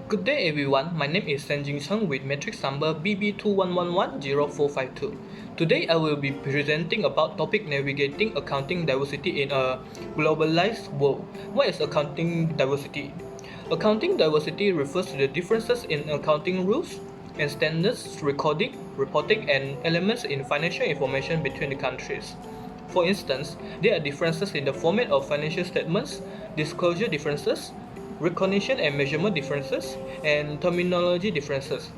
Good day everyone, my name is Tsen Zin Cheng with MATRICS number BB21110452. Today I will be presenting about topic navigating accounting diversity in a globalized world. What is accounting diversity? Accounting diversity refers to the differences in accounting rules and standards, recording, reporting, and elements in financial information between the countries. For instance, there are differences in the format of financial statements, disclosure differences, recognition and measurement differences, and terminology differences.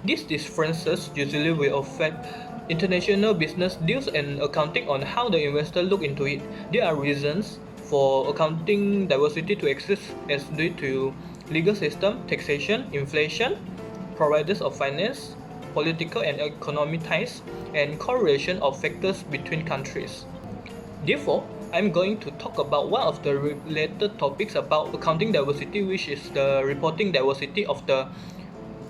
These differences usually will affect international business deals and accounting on how the investor look into it. There are reasons for accounting diversity to exist as due to legal system, taxation, inflation, providers of finance, political and economic ties, and correlation of factors between countries. Therefore, I'm going to talk about one of the related topics about accounting diversity, which is the reporting diversity of the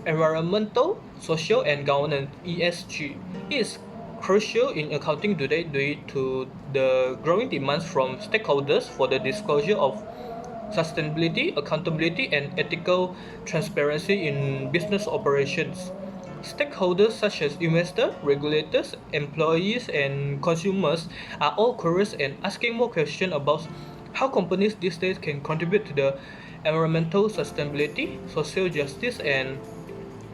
environmental, social, and governance (ESG). It is crucial in accounting today due to the growing demands from stakeholders for the disclosure of sustainability, accountability, and ethical transparency in business operations. Stakeholders such as investors, regulators, employees, and consumers are all curious and asking more questions about how companies these days can contribute to the environmental sustainability, social justice, and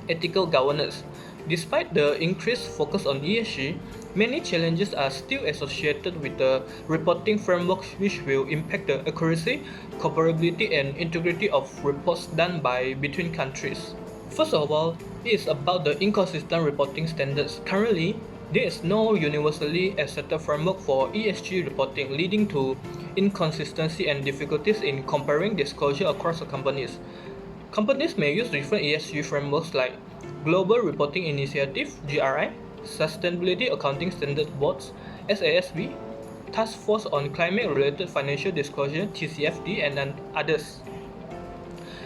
ethical governance. Despite the increased focus on ESG, many challenges are still associated with the reporting framework, which will impact the accuracy, comparability, and integrity of reports done by between countries. First of all, it is about the inconsistent reporting standards. Currently, there is no universally accepted framework for ESG reporting, leading to inconsistency and difficulties in comparing disclosure across the companies. Companies may use different ESG frameworks like Global Reporting Initiative (GRI), Sustainability Accounting Standards Boards (SASB), Task Force on Climate-Related Financial Disclosure (TCFD), and others.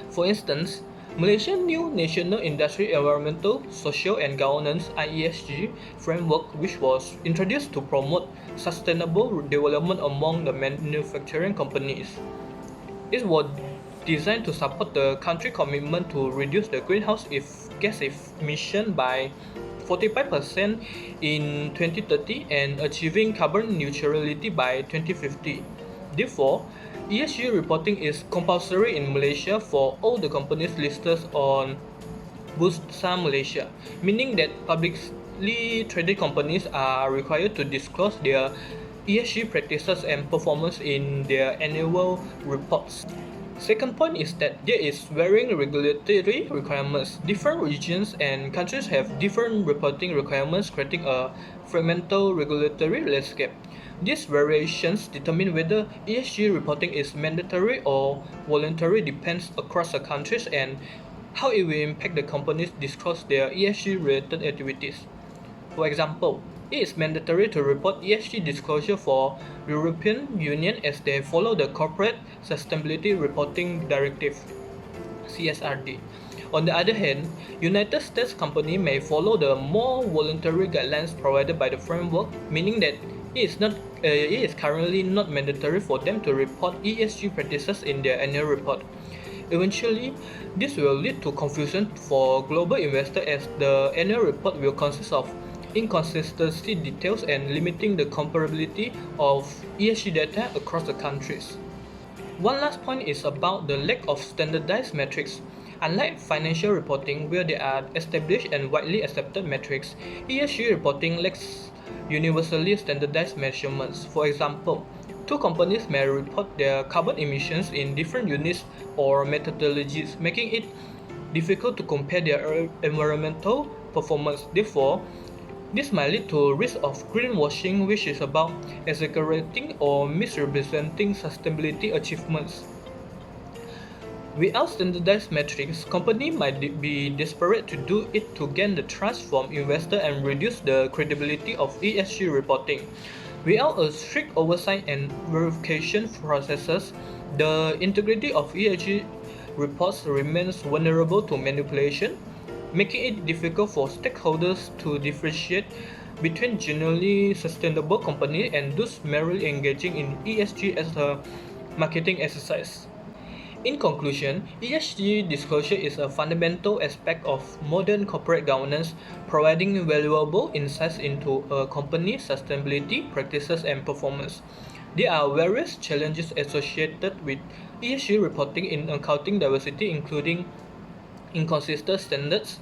For instance, Malaysia's new National Industry Environmental, Social and Governance (IESG) framework, which was introduced to promote sustainable development among the manufacturing companies. It was designed to support the country's commitment to reduce the greenhouse gas emission by 45% in 2030 and achieving carbon neutrality by 2050. Therefore, ESG reporting is compulsory in Malaysia for all the companies listed on Bursa Malaysia, meaning that publicly traded companies are required to disclose their ESG practices and performance in their annual reports. Second point is that there is varying regulatory requirements. Different regions and countries have different reporting requirements, creating a fragmented regulatory landscape. These variations determine whether ESG reporting is mandatory or voluntary depends across the countries and how it will impact the companies disclose their ESG related activities. For example, it is mandatory to report ESG disclosure for European Union as they follow the Corporate Sustainability Reporting Directive (CSRD). On the other hand, United States companies may follow the more voluntary guidelines provided by the framework, meaning that it is currently not mandatory for them to report ESG practices in their annual report. Eventually, this will lead to confusion for global investors as the annual report will consist of inconsistency details and limiting the comparability of ESG data across the countries. One last point is about the lack of standardized metrics. Unlike financial reporting, where there are established and widely accepted metrics, ESG reporting lacks universally standardized measurements. For example, two companies may report their carbon emissions in different units or methodologies, making it difficult to compare their environmental performance. Therefore, this might lead to a risk of greenwashing, which is about exaggerating or misrepresenting sustainability achievements. Without standardized metrics, companies might be desperate to do it to gain the trust from investors and reduce the credibility of ESG reporting. Without a strict oversight and verification processes, the integrity of ESG reports remains vulnerable to manipulation, making it difficult for stakeholders to differentiate between genuinely sustainable companies and those merely engaging in ESG as a marketing exercise. In conclusion, ESG disclosure is a fundamental aspect of modern corporate governance, providing valuable insights into a company's sustainability practices and performance. There are various challenges associated with ESG reporting in accounting diversity, including inconsistent standards,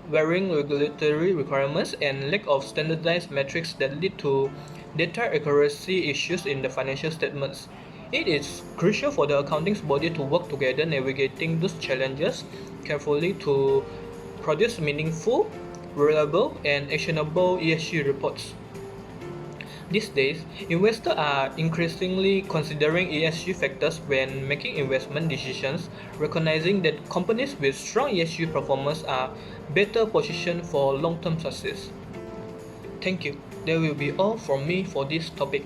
varying regulatory requirements, and lack of standardized metrics that lead to data accuracy issues in the financial statements. It is crucial for the accounting body to work together navigating those challenges carefully to produce meaningful, reliable, and actionable ESG reports. These days, investors are increasingly considering ESG factors when making investment decisions, recognizing that companies with strong ESG performance are better positioned for long-term success. Thank you. That will be all from me for this topic.